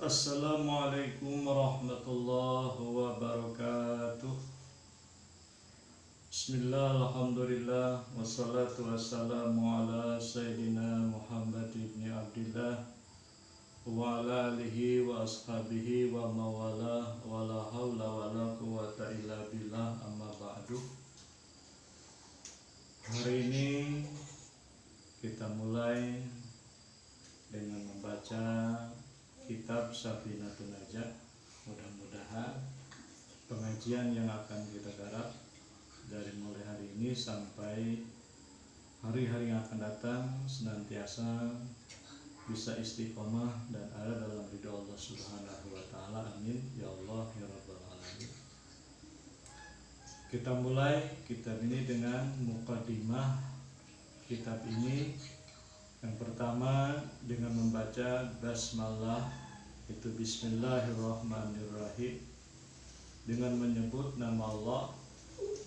Assalamualaikum warahmatullahi wabarakatuh. Bismillah, alhamdulillah, wassalatu wassalamu ala sayyidina Muhammad ibn Abdillah wa ala alihi wa ashabihi wa mawala wa la hawla wa la quwata illa billah, amma ba'du. Hari ini kita mulai dengan membaca kitab Safinatun Najah. Mudah-mudahan pengajian yang akan kita garap dari mulai hari ini sampai hari-hari yang akan datang senantiasa bisa istiqomah dan ada dalam ridha Allah Subhanahu wa taala. Amin ya Allah ya rabbal alamin. Kita mulai kitab ini dengan muqaddimah kitab ini. Yang pertama dengan membaca basmalah, itu bismillahirrahmanirrahim, dengan menyebut nama Allah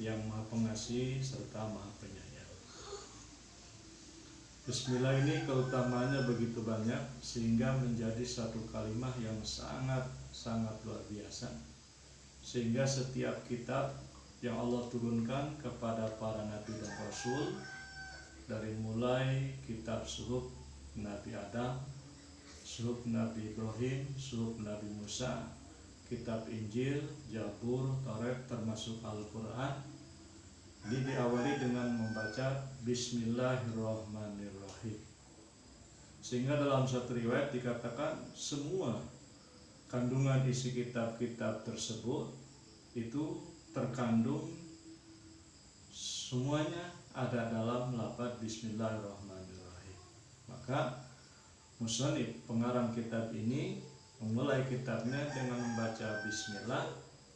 yang Maha Pengasih serta Maha Penyayang. Bismillah ini keutamaannya begitu banyak sehingga menjadi satu kalimat yang sangat luar biasa, sehingga setiap kitab yang Allah turunkan kepada para nabi dan rasul, dari mulai kitab suhuf Nabi Adam, suhuf Nabi Ibrahim, suhuf Nabi Musa, kitab Injil, Zabur, Taurat, termasuk Al-Quran, ini diawali dengan membaca Bismillahirrahmanirrahim. Sehingga dalam satu riwayat dikatakan semua kandungan isi kitab-kitab tersebut itu terkandung semuanya ada dalam lafaz Bismillahirrahmanirrahim. Maka musannif pengarang kitab ini memulai kitabnya dengan membaca Bismillah.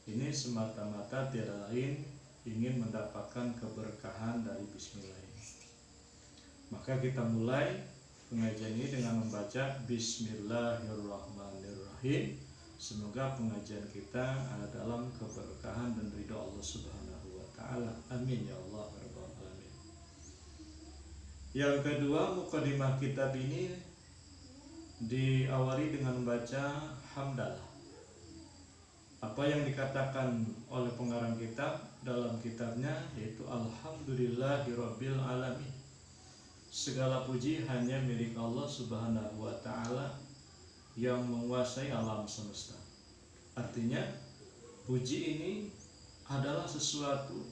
Ini semata-mata tiada lain ingin mendapatkan keberkahan dari Bismillah ini. Maka kita mulai pengajian ini dengan membaca Bismillahirrahmanirrahim. Semoga pengajian kita ada dalam keberkahan dan ridha Allah Subhanahu wa taala. Amin ya Allah rabbal alamin. Yang kedua, mukadimah kitab ini diawali dengan membaca hamdalah. Apa yang dikatakan oleh pengarang kitab dalam kitabnya yaitu alhamdulillahirabbil alamin. Segala puji hanya milik Allah Subhanahu wa taala yang menguasai alam semesta. Artinya puji ini adalah sesuatu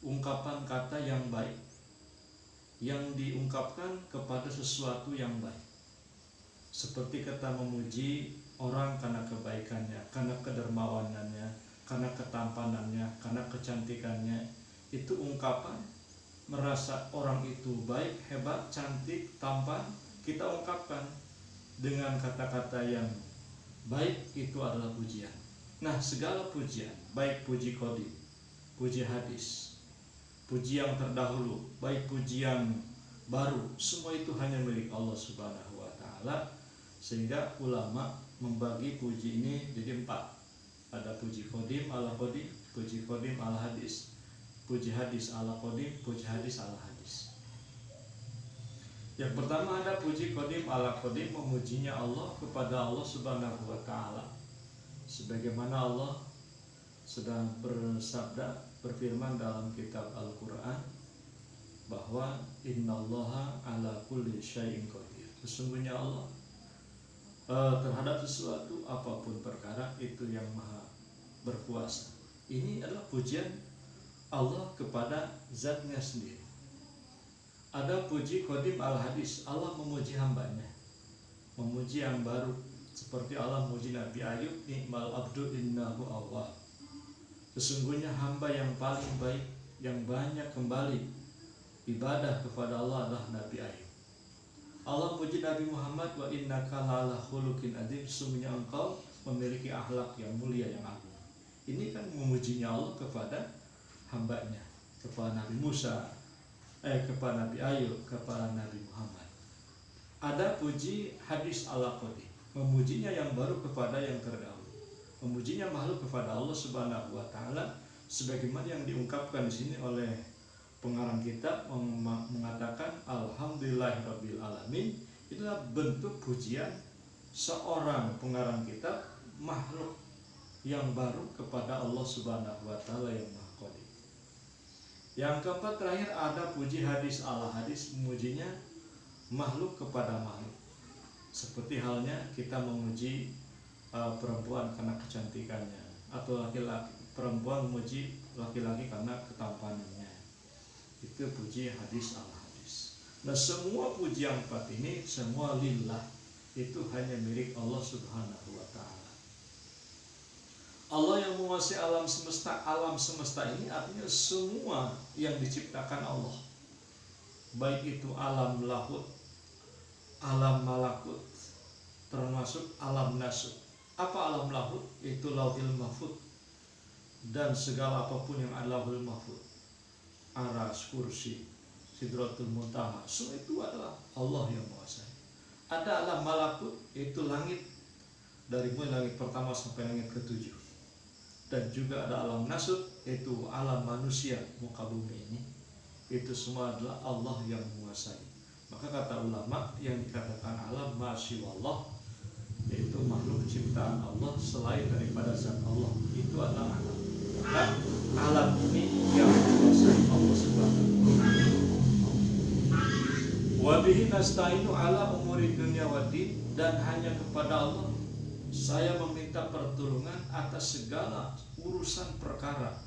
ungkapan kata yang baik yang diungkapkan kepada sesuatu yang baik. Seperti kata memuji orang karena kebaikannya, karena kedermawanannya, karena ketampanannya, karena kecantikannya. Itu ungkapan merasa orang itu baik, hebat, cantik, tampan, kita ungkapkan dengan kata-kata yang baik, itu adalah pujian. Nah, segala pujian, baik puji qadim, puji hadis, puji yang terdahulu, baik puji yang baru, semua itu hanya milik Allah Subhanahu wa taala. Sehingga ulama membagi puji ini jadi 4. Ada puji qadim ala qadim, puji qadim ala hadis, puji hadis ala qadim, puji hadis ala hadis. Yang pertama ada puji qadim ala qadim, memujinya Allah kepada Allah Subhanahu wa taala. Sebagaimana Allah sedang bersabda, berfirman dalam kitab Al-Quran bahwa innallaha ala kulli syai'in qadir. Sesungguhnya Allah terhadap sesuatu apapun perkara itu yang maha berkuasa. Ini adalah pujian Allah kepada zatnya sendiri. Ada puji qadim al hadis, Allah memuji hambanya, memuji yang baru, seperti Allah memuji Nabi Ayub, ni'mal abdu innahu awwab. Sesungguhnya hamba yang paling baik, yang banyak kembali ibadah kepada Allah adalah Nabi Ayub. Allah memuji Nabi Muhammad, wa innaka la'ala khuluqin adzim, sesungguhnya engkau memiliki akhlak yang mulia, yang agung. Ini kan memujinya Allah kepada hambanya, kepada Nabi Musa, kepada Nabi Ayub, kepada Nabi Muhammad. Ada puji hadis ala qadim, memujinya yang baru kepada yang terdahulu, memujinya makhluk kepada Allah Subhanahu wa taala, sebagaimana yang diungkapkan di sini oleh pengarang kitab mengatakan alhamdulillahirabbil alamin. Itulah bentuk pujian seorang pengarang kitab makhluk yang baru kepada Allah Subhanahu wa taala yang Maha Qadir. Yang keempat terakhir ada puji hadis ala hadis, memujinya makhluk kepada makhluk. Seperti halnya kita memuji perempuan karena kecantikannya, atau laki-laki perempuan memuji laki-laki karena ketampanannya. Itu puji hadis ala hadis. Nah, semua pujian empat ini semua lillah, itu hanya milik Allah Subhanahu wa taala. Allah yang menguasai alam semesta. Alam semesta ini artinya semua yang diciptakan Allah, baik itu alam lahut, alam malakut, termasuk alam nasut. Apa alam lahut? Itu lauhil mahfud dan segala apapun yang ada lauhil mahfud, aras, kursi, sidratul muntaha, semua itu adalah Allah yang menguasai. Ada alam malakut, itu langit, dari mulai langit pertama sampai langit ketujuh. Dan juga ada alam nasut, itu alam manusia muka bumi ini. Itu semua adalah Allah yang menguasai. Maka kata ulama, yang dikatakan alam masyiwallah, yaitu makhluk ciptaan Allah selain daripada zat Allah, itu adalah alam. Maka alam ini yang menguasai Allah Subhanahu wa taala. Wa bihi nasta'inu ala umuri dunya waddin, dan hanya kepada Allah saya meminta pertolongan atas segala urusan perkara,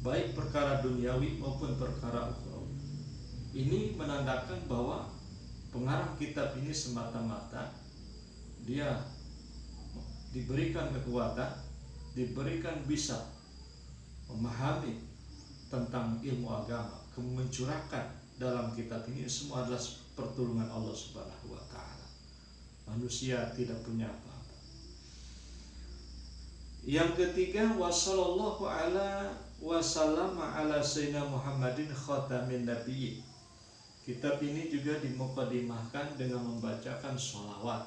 baik perkara duniawi maupun perkara ukhrawi. Ini menandakan bahwa pengarang kitab ini semata-mata dia diberikan kekuatan, diberikan bisa memahami tentang ilmu agama, mencurahkan dalam kitab ini semua adalah pertolongan Allah Subhanahu wa taala. Manusia tidak punya apa-apa. Yang ketiga, wassallallahu ala wasallama ala sayyidina Muhammadin khatamin nabiyyin. Kitab ini juga dimukadimahkan dengan membacakan sholawat.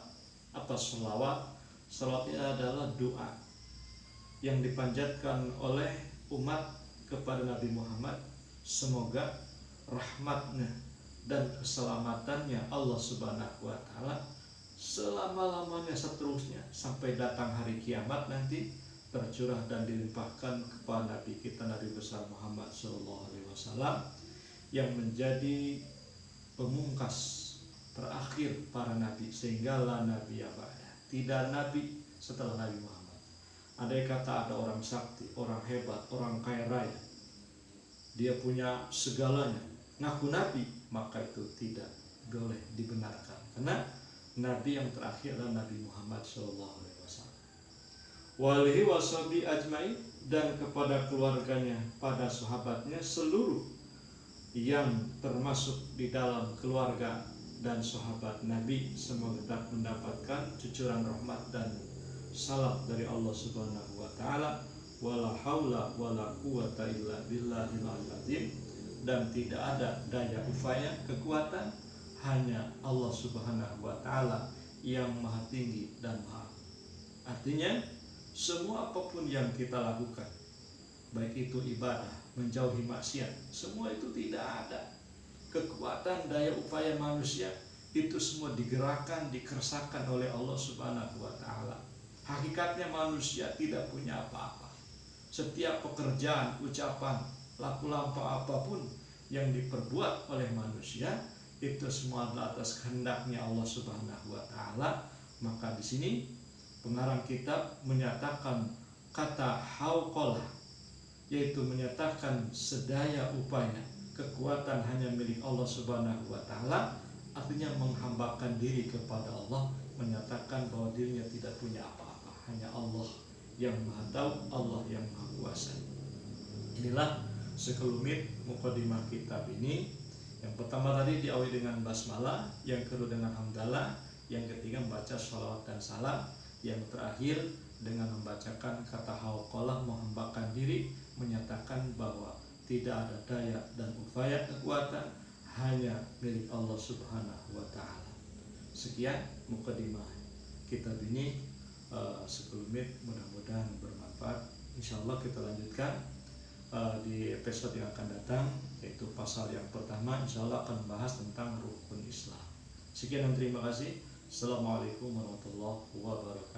Apa sholawat? Sholawat ini adalah doa yang dipanjatkan oleh umat kepada Nabi Muhammad. Semoga rahmatnya dan keselamatannya Allah Subhanahu wa taala selama-lamanya seterusnya sampai datang hari kiamat nanti tercurah dan dilimpahkan kepada Nabi kita, Nabi besar Muhammad SAW, yang menjadi pemungkas terakhir para nabi, sehingga la nabi ba'da, tidak nabi setelah Nabi Muhammad. Andai kata ada orang sakti, orang hebat, orang kaya raya, dia punya segalanya, ngaku nabi, maka itu tidak boleh dibenarkan, karena nabi yang terakhir adalah Nabi Muhammad SAW. Walihi washabi ajmain, dan kepada keluarganya, pada sahabatnya seluruh yang termasuk di dalam keluarga dan sahabat Nabi, semoga tetap mendapatkan cucuran rahmat dan salam dari Allah Subhanahu wa taala. Wala haula wala quwata illa billahil azim, dan tidak ada daya upaya kekuatan, hanya Allah Subhanahu wa taala yang maha tinggi dan maha. Artinya semua apapun yang kita lakukan, baik itu ibadah, menjauhi maksiat, semua itu tidak ada kekuatan daya upaya manusia, itu semua digerakkan, dikersakan oleh Allah Subhanahu wa taala. Hakikatnya manusia tidak punya apa-apa. Setiap pekerjaan, ucapan, laku lampau apapun yang diperbuat oleh manusia, itu semua adalah atas kehendaknya Allah Subhanahu wa taala. Maka di sini pengarang kitab menyatakan kata hauqalah, yaitu menyatakan sedaya upaya kekuatan hanya milik Allah Subhanahu wa taala, artinya menghambakan diri kepada Allah, menyatakan bahwa dirinya tidak punya apa-apa, hanya Allah yang maha tahu, Allah yang maha kuasa. Inilah sekelumit mukadimah kitab ini. Yang pertama tadi diawali dengan basmalah, yang kedua dengan hamdalah, yang ketiga membaca sholawat dan salam, yang terakhir dengan membacakan kata hauqalah, menghambakan diri, menyatakan bahwa tidak ada daya dan upaya kekuatan, hanya milik Allah Subhanahu wa taala. Sekian mukadimah kitab ini sekelumit, mudah-mudahan bermanfaat. Insyaallah kita lanjutkan di episode yang akan datang, yaitu pasal yang pertama insyaallah akan membahas tentang rukun Islam. Sekian dan terima kasih. Assalamualaikum warahmatullahi wabarakatuh.